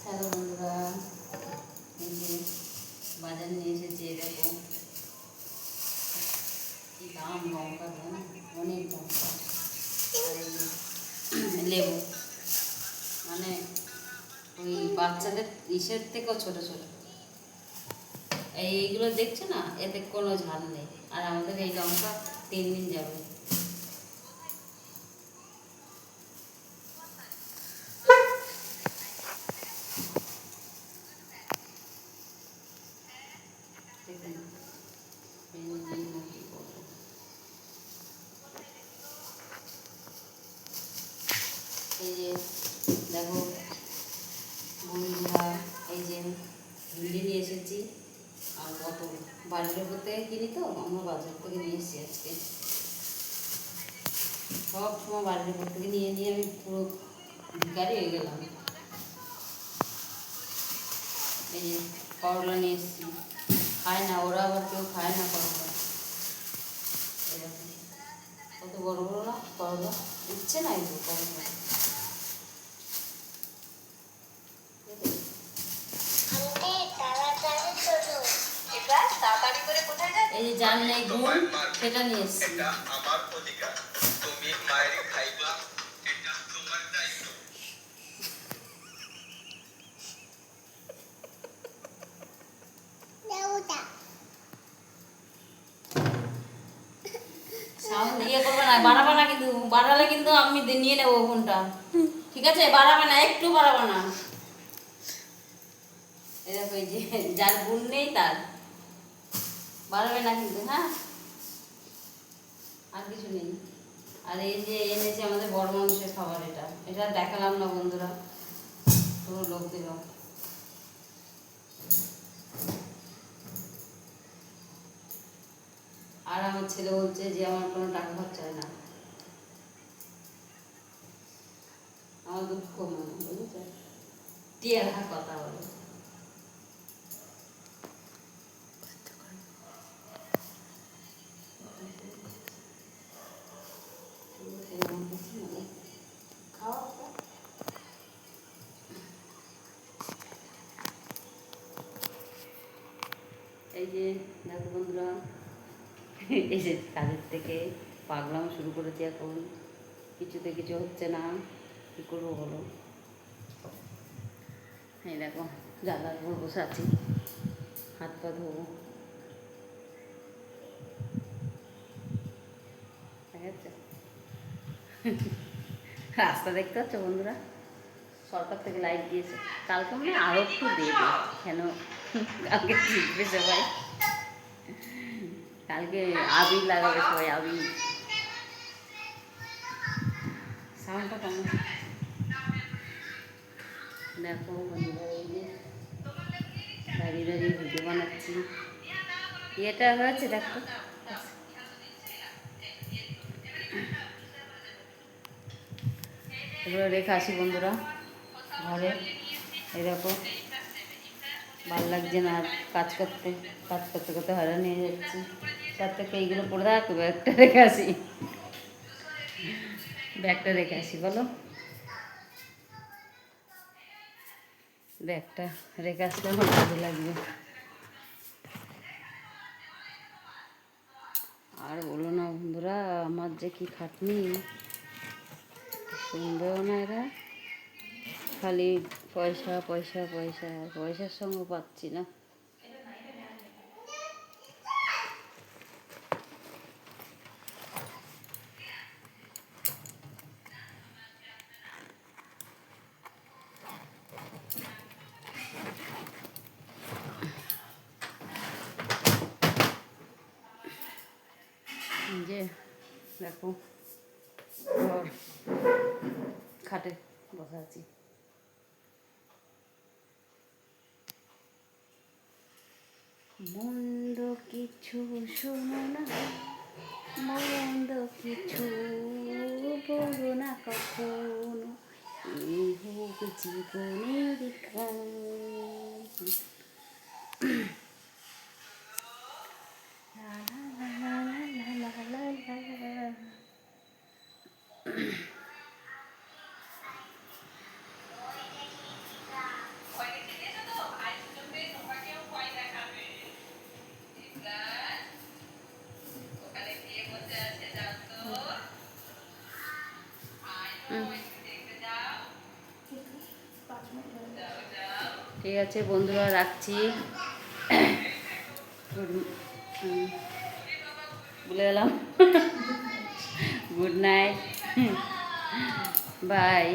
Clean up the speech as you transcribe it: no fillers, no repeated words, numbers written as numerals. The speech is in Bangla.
হ্যালো বন্ধুরা, এই যে বাজার নিয়ে এসেছি। দেখো কি দাম লঙ্কা, অনেক লঙ্কা। আর এই যে লেবু, মানে ওই বাচ্চাদের ইসের থেকেও ছোটো ছোটো। এইগুলো দেখছো না, এতে কোনো ঝাল নেই। আর আমাদের এই লঙ্কা 3 দিন যাবে। এই যে দেখো বন্ধুরা, এই যে ভিন্ডি নিয়ে এসেছি আর পটল। বাড়ির উপর থেকে কিনি তো, আমরা বাজার থেকে নিয়ে এসেছি আজকে। সব সময় বাড়ির উপর থেকে নিয়ে নিয়ে আমি পুরো ভিখারি হয়ে গেলাম। এই যে করলা নিয়ে এসেছি, খায় না ওরা, আবার কেউ খায় না করলা। এরকম কত বড় বড় না করলা, ইচ্ছে নাই তো করলা। এই যে যার নেই গুণ সেটা নিয়ে এসেছি। ইয়ে করবে না, বাড়াবা না, কিন্তু বাড়ালে কিন্তু আমি নিয়ে নেবো ফোনটা। ঠিক আছে, বাড়াবে না, একটু বাড়াবে না। এরকম এই যে যার গুণ নেই তার বাড়াবে না কিন্তু, হ্যাঁ। আর কিছু নেই। আর এই যে এনেছে আমাদের বড় মানুষের খাবার, এটা এটা দেখালাম না বন্ধুরা, পুরো লোক দিল। আর আমার ছেলে বলছে যে আমার কোনো টাকা খরচা হয় না। আমার দুঃখ মনে, বুঝেছে, টিয়া কথা বলে। এই যে দেখো বন্ধুরা, এই যে কাজের থেকে পাগলাম শুরু করেছি এখন, কিছুতে কিছু হচ্ছে না, কী করবো বলো। এই দেখো জানলার উপর বসে আছি, হাত পা ধোবো। রাস্তা দেখতে পাচ্ছ বন্ধুরা, সরকার থেকে লাইট দিয়েছে। কালকে মানে আরও একটু দেবে, কেন কালকে জিতবে সবাই, কালকে আবির লাগাবে সবাই, আবির। সাউন্ডটা কেমন দেখো বন্ধুরা, এই যে দাঁড়িয়ে দাঁড়িয়ে ভিডিও বানাচ্ছি। এটা হয়েছে দেখো, এগুলো রেখে আসি বন্ধুরা ঘরে। এই দেখো ভালো লাগছে না আর কাজ করতে, কাজ করতে করতে হয়রান নিয়ে যাচ্ছি। তার থেকে এইগুলো পড়ে থাকবে, ব্যাগটা রেখে আসি, ব্যাগটা রেখে আসি বলো, ব্যাগটা রেখে আসলে আমার কাজে লাগবে। আর বলো না বন্ধুরা, আমার যে কি খাটনি, শুনবেও না এরা, খালি পয়সা পয়সা পয়সা, পয়সার সঙ্গে পাচ্ছি না। যে দেখো ঘর খাটে বসে আছি। মন্দ কিছু শোনো না, মন্দ কিছু বলো না কখনো, এই হোক জীবনের কাজ। ঠিক আছে বন্ধুরা, রাখছি। বলে এলাম। Good night, by.